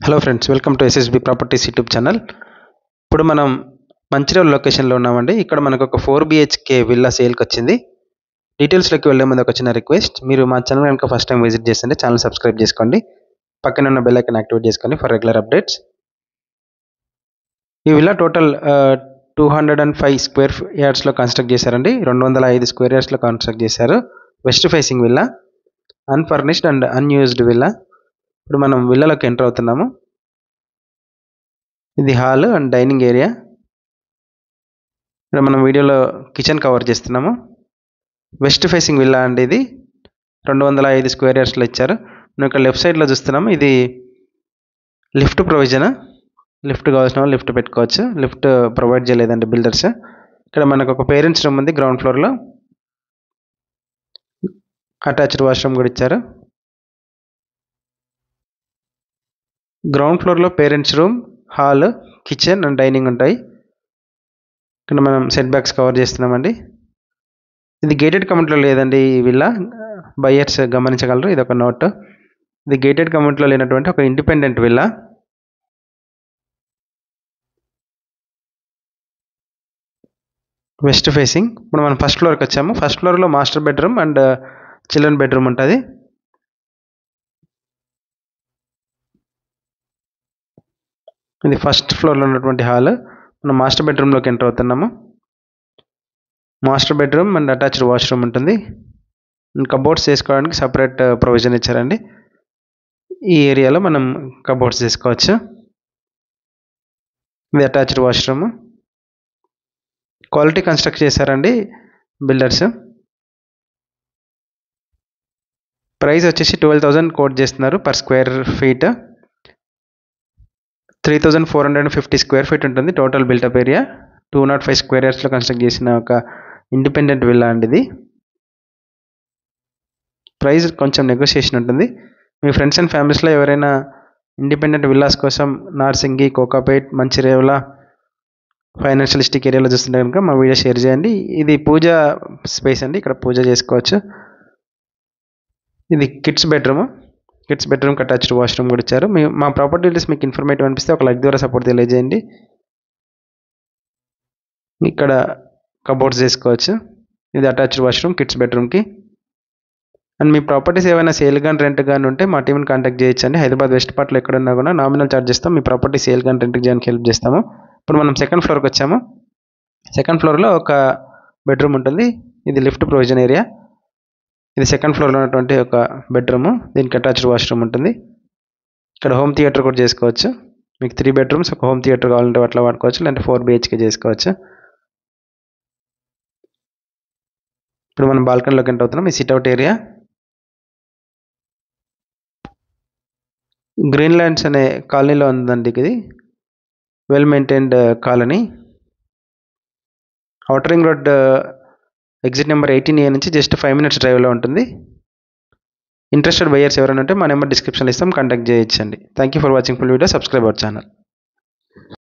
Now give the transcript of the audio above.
Hello friends, welcome to SSB properties YouTube channel. ఇప్పుడు మనం మంచిర్యాల లొకేషన్లో ఉన్నామండి. ఇక్కడ మనకు ఒక 4 BHK విల్లా సేల్కి వచ్చింది. డీటెయిల్స్లోకి వెళ్ళే ముందు ఒక చిన్న రిక్వెస్ట్, మీరు మా ఛానల్ కనుక ఫస్ట్ టైం విజిట్ చేస్తుంటే ఛానల్ సబ్స్క్రైబ్ చేసుకోండి, పక్కన ఉన్న బెల్ ఐకాన్ యాక్టివేట్ చేసుకోండి ఫర్ రెగ్యులర్ అప్డేట్స్. ఈ విల్లా టోటల్ 205 స్క్వేర్ యార్డ్స్లో కన్స్ట్రక్ట్ చేశారండి. 205 స్క్వేర్ యార్డ్స్లో కన్స్ట్రక్ట్ చేశారు. West facing villa, unfurnished and unused villa. ఇప్పుడు మనం విల్లాలోకి ఎంటర్ అవుతున్నాము. ఇది హాల్ అండ్ డైనింగ్ ఏరియా. ఇక్కడ మనం వీడియోలో కిచెన్ కవర్ చేస్తున్నాము. వెస్ట్ ఫేసింగ్ విల్లా అండి. ఇది 205 స్క్వేర్ యార్డ్స్లో ఇచ్చారు. మనం ఇక్కడ లెఫ్ట్ సైడ్లో చూస్తున్నాము. ఇది లిఫ్ట్ ప్రొవిజన్. లిఫ్ట్ కావాల్సిన వాళ్ళు లిఫ్ట్ పెట్టుకోవచ్చు. లిఫ్ట్ ప్రొవైడ్ చేయలేదండి బిల్డర్స్. ఇక్కడ మనకు ఒక పేరెంట్స్ రూమ్ ఉంది గ్రౌండ్ ఫ్లోర్లో. అటాచ్డ్ వాష్రూమ్ కూడా ఇచ్చారు. గ్రౌండ్ ఫ్లోర్లో parents room, hall, kitchen and dining ఉంటాయి. ఇక్కడ మనం సెట్ బ్యాక్స్ కవర్ చేస్తున్నామండి. ఇది గేటెడ్ కమ్యూనిటీలో లేదండి ఈ విల్లా, బయర్స్ గమనించగలరు. ఇది ఒక నోట్. ఇది గేటెడ్ కమ్యూనిటీలో లేనటువంటి ఒక ఇండిపెండెంట్ విల్లా. West facing. ఇప్పుడు మనం ఫస్ట్ ఫ్లోర్కి వచ్చాము. ఫస్ట్ ఫ్లోర్లో master bedroom and children bedroom ఉంటుంది. ఇది ఫస్ట్ ఫ్లోర్లో ఉన్నటువంటి హాల్. మనం మాస్టర్ బెడ్రూమ్లోకి ఎంటర్ అవుతున్నాము. Master bedroom and attached washroom ఉంటుంది. కబోర్డ్స్ చేసుకోవడానికి సపరేట్ ప్రొవిజన్ ఇచ్చారండి. ఈ ఏరియాలో మనం కబోర్డ్స్ చేసుకోవచ్చు. ఇది అటాచ్డ్ వాష్రూమ్. క్వాలిటీ కన్స్ట్రక్ట్ చేశారండి బిల్డర్స్. ప్రైస్ వచ్చేసి 12,000 కోట్ చేస్తున్నారు per square feet. 3,450 square feet ఉంటుంది టోటల్ బిల్టప్ ఏరియా. 205 స్క్వేర్ యార్డ్స్లో కన్స్ట్రక్ట్ చేసిన ఒక ఇండిపెండెంట్ విల్లా అండి ఇది. ప్రైస్ కొంచెం నెగోషియేషన్ ఉంటుంది. మీ ఫ్రెండ్స్ అండ్ ఫ్యామిలీస్లో ఎవరైనా ఇండిపెండెంట్ విల్లాస్ కోసం నార్సింగి, కోకాపేట్, మంచిర్యాల ఫైనాన్షియలిస్టిక్ ఏరియాలో చూస్తుంటే కనుక మా వీడియో షేర్ చేయండి. ఇది పూజ స్పేస్ అండి, ఇక్కడ పూజ చేసుకోవచ్చు. ఇది కిడ్స్ బెడ్రూమ్. కిడ్స్ బెడ్రూమ్కి అటాచ్డ్ వాష్రూమ్ కూడా ఇచ్చారు. మా ప్రాపర్టీ డీటెయిల్స్ మీకు ఇన్ఫర్మేటివ్ అనిపిస్తే ఒక లైక్ ద్వారా సపోర్ట్ తెలియజేయండి. ఇక్కడ కబోర్డ్స్ చేసుకోవచ్చు. ఇది అటాచ్డ్ వాష్రూమ్ కిడ్స్ బెడ్రూమ్కి. అండ్ మీ ప్రాపర్టీస్ ఏమైనా సేల్ కానీ రెంట్ కానీ ఉంటే మా టీంని కాంటాక్ట్ చేయొచ్చండి. హైదరాబాద్ వెస్ట్ పార్ట్లో ఎక్కడున్నా కూడా నామినల్ ఛార్జ్ చేస్తాం. మీ ప్రాపర్టీ సేల్ కానీ రెంట్కి చేయడానికి హెల్ప్ చేస్తాము. ఇప్పుడు మనం సెకండ్ ఫ్లోర్కి వచ్చాము. సెకండ్ ఫ్లోర్లో ఒక బెడ్రూమ్ ఉంటుంది. ఇది లిఫ్ట్ ప్రొవిజన్ ఏరియా. ఇది సెకండ్ ఫ్లోర్లో ఉన్నటువంటి ఒక బెడ్రూమ్. దీనికి అటాచ్డ్ వాష్రూమ్ ఉంటుంది. ఇక్కడ హోమ్ థియేటర్ కూడా చేసుకోవచ్చు. మీకు 3 బెడ్రూమ్స్ ఒక హోమ్ థియేటర్ కావాలంటే అట్లా వాడుకోవచ్చు, లేదంటే 4 BHK చేసుకోవచ్చు. ఇప్పుడు మనం బాల్కనీలోకి ఎంటర్ అవుతున్నాం. ఈ సిట్అవుట్ ఏరియా. గ్రీన్ ల్యాండ్స్ అనే కాలనీలో ఉందండి ఇది. Well maintained colony. Outer ring road exit number 18A నుంచి జస్ట్ 5 minutes డ్రైవ్లో ఉంటుంది. ఇంట్రెస్టెడ్ బయర్స్ ఎవరైనా ఉంటే మా నెంబర్ డిస్క్రిప్షన్లో ఇస్తాం, కాంటాక్ట్ చేయొచ్చండి. Thank you for watching full video. Subscribe our channel.